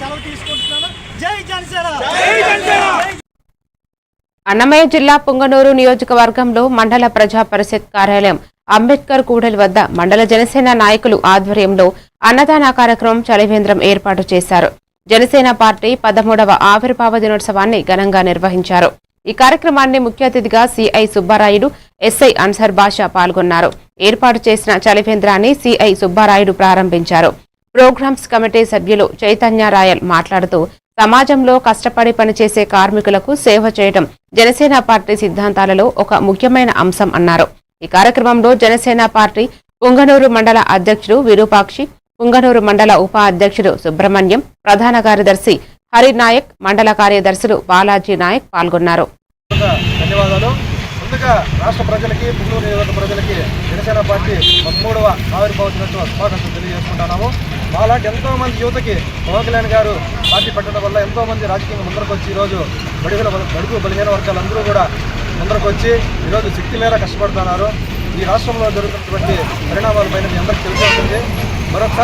సెలవు తీసుకుంటున్నాను. జై జనసేన. అన్నమయ్య జిల్లా పుంగనూరు నియోజకవర్గంలో మండల ప్రజా పరిషత్ కార్యాలయం అంబేద్కర్ కూడలి వద్ద మండల జనసేన నాయకులు ఆధ్వర్యంలో అన్నదాన కార్యక్రమం చలివేంద్రం ఏర్పాటు చేశారు. జనసేన పార్టీ 13వ ఆవిర్భావ దినోత్సవాన్ని ఘనంగా నిర్వహించారు. ఈ కార్యక్రమాన్ని ముఖ్య అతిథిగా సిఐ సుబ్బారాయుడు, ఎస్ఐ అన్సర్ బాషా పాల్గొన్నారు. ఏర్పాటు చేసిన చలివేంద్రాన్ని సిఐ సుబ్బారాయుడు ప్రారంభించారు. ప్రోగ్రామ్స్ కమిటీ సభ్యులు చైతన్య రాయల్ మాట్లాడుతూ సమాజంలో కష్టపడి పనిచేసే కార్మికులకు సేవ చేయడం జనసేన పార్టీ సిద్ధాంతాలలో ఒక ముఖ్యమైన అంశం అన్నారు. ఈ కార్యక్రమంలో జనసేన పార్టీ పుంగనూరు మండల అధ్యక్షుడు విరూపాక్షి, పుంగనూరు మండల ఉప అధ్యక్షుడు సుబ్రహ్మణ్యం, ప్రధాన కార్యదర్శి హరినాయక్, మండల కార్యదర్శులు బాలాజీ నాయక్ పాల్గొన్నారు. ధన్యవాదాలు. ముందుగా రాష్ట్ర ప్రజలకి, పుంగనూరు నియోజకవర్గ ప్రజలకి జనసేన పార్టీ 13వ ఆవిర్భావ దినోత్సవ శుభాకాంక్షలు తెలియజేసుకుంటున్నాము. మాలాంటి ఎంతోమంది యువతకి పవన్ కళ్యాణ్ గారు పార్టీ పెట్టడం వల్ల ఎంతోమంది రాజకీయంగా ముందరకు వచ్చి ఈరోజు బడుగు బలహీన వర్గాలందరూ కూడా ముందరకు వచ్చి ఈరోజు శక్తి మేర కష్టపడుతున్నారు. ఈ రాష్ట్రంలో జరుగుతున్నటువంటి పరిణామాలపైన మీ అందరికీ తెలిసి ఉంటుంది. మరొకసారి